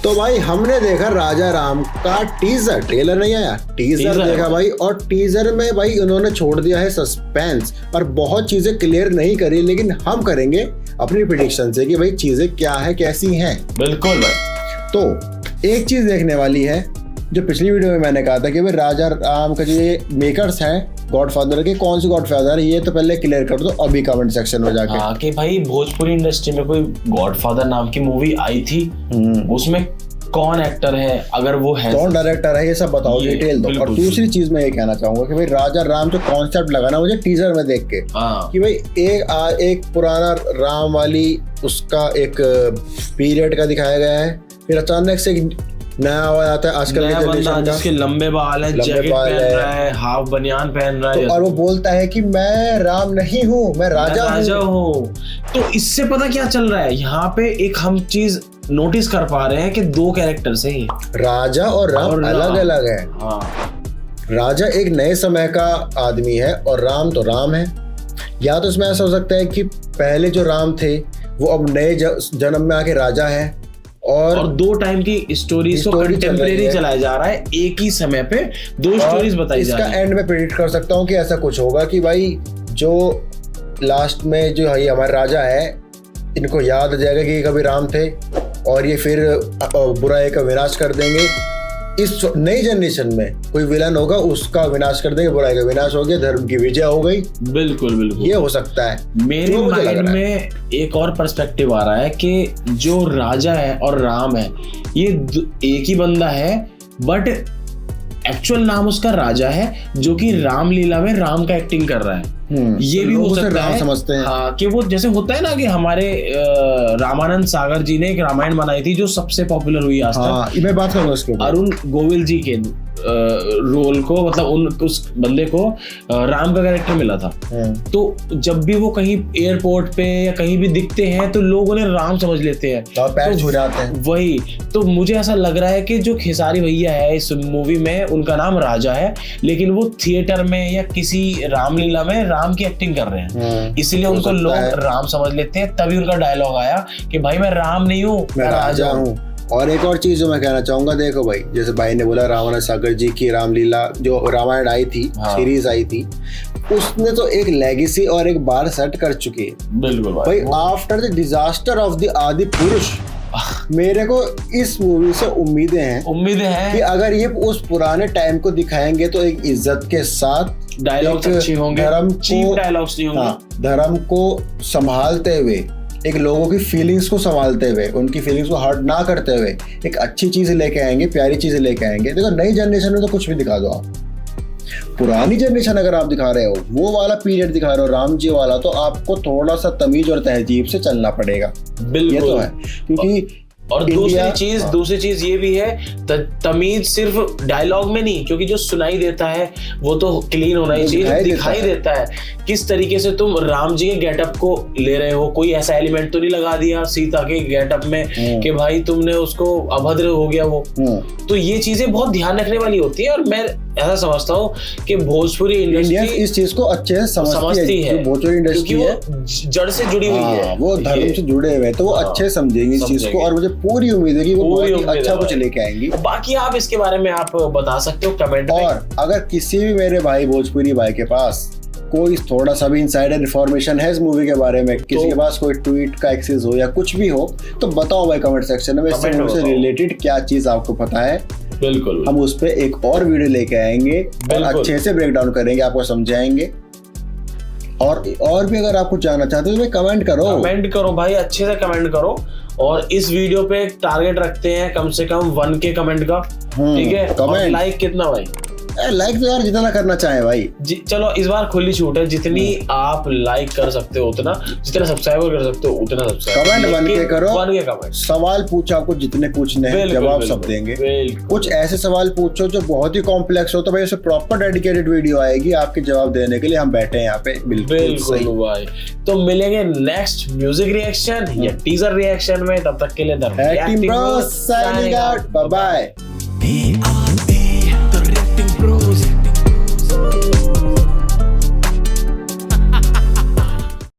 तो भाई हमने देखा राजा राम का टीजर, ट्रेलर नहीं आया, टीजर देखा भाई। और टीजर में भाई उन्होंने छोड़ दिया है सस्पेंस और बहुत चीजें क्लियर नहीं करी, लेकिन हम करेंगे अपनी प्रेडिक्शन से कि भाई चीजें क्या है, कैसी हैं। बिल्कुल भाई। तो एक चीज देखने वाली है जो पिछली वीडियो में मैंने कहा था कि भाई राजा राम का जो ये मेकर्स हैं गॉडफादर के, कौन सी गॉडफादर है ये तो पहले क्लियर कर दो अभी कमेंट सेक्शन में जाके। हाँ कि भाई भोजपुरी इंडस्ट्री में कोई गॉडफादर नाम की मूवी आई थी, उसमें कौन एक्टर है, अगर वो है कौन डायरेक्टर है, ये सब बताओ, डिटेल दो। और दूसरी चीज मैं ये कहना चाहूंगा कि भाई राजा राम जो कॉन्सेप्ट लगा ना मुझे टीजर में देख के कि भाई एक पुराना राम वाली उसका एक पीरियड का दिखाया गया है, फिर अचानक से नया आवाज आता है आजकल के जनरेशन का, जिसके लंबे बाल है, जैकेट पहन रहा है, हाफ बनियान पहन रहा है और वो बोलता है कि मैं राम नहीं हूँ, मैं राजा हूँ। तो इससे पता क्या चल रहा है, यहाँ पे एक हम चीज नोटिस कर पा रहे हैं कि दो कैरेक्टर से ही राजा और राम अलग अलग है। राजा एक नए समय का आदमी है और राम तो राम है। या तो इसमें ऐसा हो सकता है कि पहले जो राम थे वो अब नए जन्म में आके राजा है और दो टाइम की स्टोरीज को कंटेम्परेरी चलाया जा रहा है, एक ही समय पे दो स्टोरीज बताई जा रही है। इसका एंड में प्रेडिक्ट कर सकता हूँ कि ऐसा कुछ होगा कि भाई जो लास्ट में जो है हमारे राजा है, इनको याद आ जाएगा कि कभी राम थे और ये फिर बुराई का विनाश कर देंगे। इस नई जनरेशन में कोई विलन होगा, उसका विनाश कर देंगे, बुराई का विनाश हो गया, धर्म की विजय हो गई। बिल्कुल बिल्कुल ये हो सकता है। मेरे माइंड में एक और पर्सपेक्टिव आ रहा है कि जो राजा है और राम है ये एक ही बंदा है, बट एक्चुअल नाम उसका राजा है जो कि रामलीला में राम का एक्टिंग कर रहा है। ये भी हो सकता है, समझते हैं। हाँ कि वो जैसे होता है ना कि हमारे रामानंद सागर जी ने एक रामायण बनाई थी जो सबसे पॉपुलर हुई आज तक। मैं बात करूंगा उसके अरुण गोविल जी के रोल को, मतलब उस बंदे को राम का कैरेक्टर मिला था। तो जब भी वो कहीं एयरपोर्ट पे या कहीं भी दिखते हैं तो लोग उन्हें राम समझ लेते हैं, पैर छू जाते हैं। वही तो मुझे ऐसा लग रहा है कि जो खेसारी भैया है इस मूवी में उनका नाम राजा है, लेकिन वो थिएटर में या किसी रामलीला में राम की एक्टिंग कर रहे हैं, इसलिए उनको लोग राम समझ लेते हैं। तभी उनका डायलॉग आया कि भाई मैं राम नहीं हूँ, मैं राजा हूँ। और एक और चीज जो मैं कहना चाहूंगा, देखो भाई जैसे भाई ने बोला रामानंद सागर जी की रामलीला जो रामायण आई थी, सीरीज आई थी, उसने तो एक लेगेसी और एक बार सेट कर चुकी है। बिल्कुल भाई after the disaster of the आदि पुरुष, मेरे को इस मूवी से उम्मीदें हैं कि अगर ये उस पुराने टाइम को दिखाएंगे तो एक इज्जत के साथ डायलॉग्स अच्छे होंगे, चीप डायलॉग्स नहीं होंगे, धर्म को संभालते हुए, एक लोगों की फीलिंग्स को संभालते हुए, उनकी फीलिंग्स को हर्ट ना करते हुए एक अच्छी चीज लेके आएंगे, प्यारी चीजें लेके आएंगे। देखो नई जनरेशन में तो कुछ भी दिखा दो आप, पुरानी जनरेशन अगर आप दिखा रहे हो, वो वाला पीरियड दिखा रहे हो राम जी वाला, तो आपको थोड़ा सा तमीज और तहजीब से चलना पड़ेगा। ये तो है, क्योंकि और दूसरी चीज ये भी है, तमीज सिर्फ डायलॉग में नहीं, क्योंकि जो सुनाई देता है वो तो क्लीन होना ही चाहिए, दिखाई देता है। किस तरीके से तुम राम जी के गेटअप को ले रहे हो, कोई ऐसा एलिमेंट तो नहीं लगा दिया सीता के गेटअप में कि भाई तुमने उसको अभद्र हो गया वो। तो ये चीजें बहुत ध्यान रखने वाली होती है और मैं ऐसा समझता हूँ कि भोजपुरी इंडस्ट्री इस चीज को अच्छे से समझती है। भोजपुरी इंडस्ट्री है जड़ से जुड़ी हुई है, वो धर्म से जुड़े हुए हैं, तो वो अच्छे से समझेंगे इस चीज को और मुझे पूरी उम्मीद है कि वो बहुत अच्छा कुछ लेके आएंगी। बाकी आप इसके बारे में आप बता सकते हो कमेंट में। और अगर किसी भी मेरे भाई भोजपुरी भाई के पास कोई थोड़ा सा भी इनसाइडर इन्फॉर्मेशन है इस मूवी के बारे में, किसी के पास कोई ट्वीट का एक्सेस हो या कुछ भी हो, तो बताओ भाई कमेंट सेक्शन में। इस मूवी से रिलेटेड क्या चीज आपको पता है, बिल्कुल हम उस पर एक और वीडियो लेके आएंगे और अच्छे से ब्रेक डाउन करेंगे, आपको समझाएंगे। और भी अगर आप कुछ जानना चाहते हो तो कमेंट करो भाई, अच्छे से कमेंट करो। और इस वीडियो पे टारगेट रखते हैं कम से कम 1K कमेंट का, ठीक है? और लाइक कितना भाई? लाइक तो यार जितना करना चाहे भाई। चलो इस बार खुली छूट है, जितनी आप लाइक कर सकते हो उतना, जितना सब्सक्राइबर कर सकते हो उतना सब्सक्राइब। कमेंट 1K करो, 1K कमेंट। सवाल पूछो, आपको जितने पूछने हैं जवाब सब देंगे। कुछ ऐसे सवाल पूछो जो बहुत ही कॉम्प्लेक्स हो तो भाई उसे प्रॉपर डेडिकेटेड वीडियो आएगी आपके जवाब देने के लिए। हम बैठे हैं यहाँ पे बिल्कुल भाई। तो मिलेंगे नेक्स्ट म्यूजिक रिएक्शन या टीजर रिएक्शन में, तब तक के लिए बाय बाय।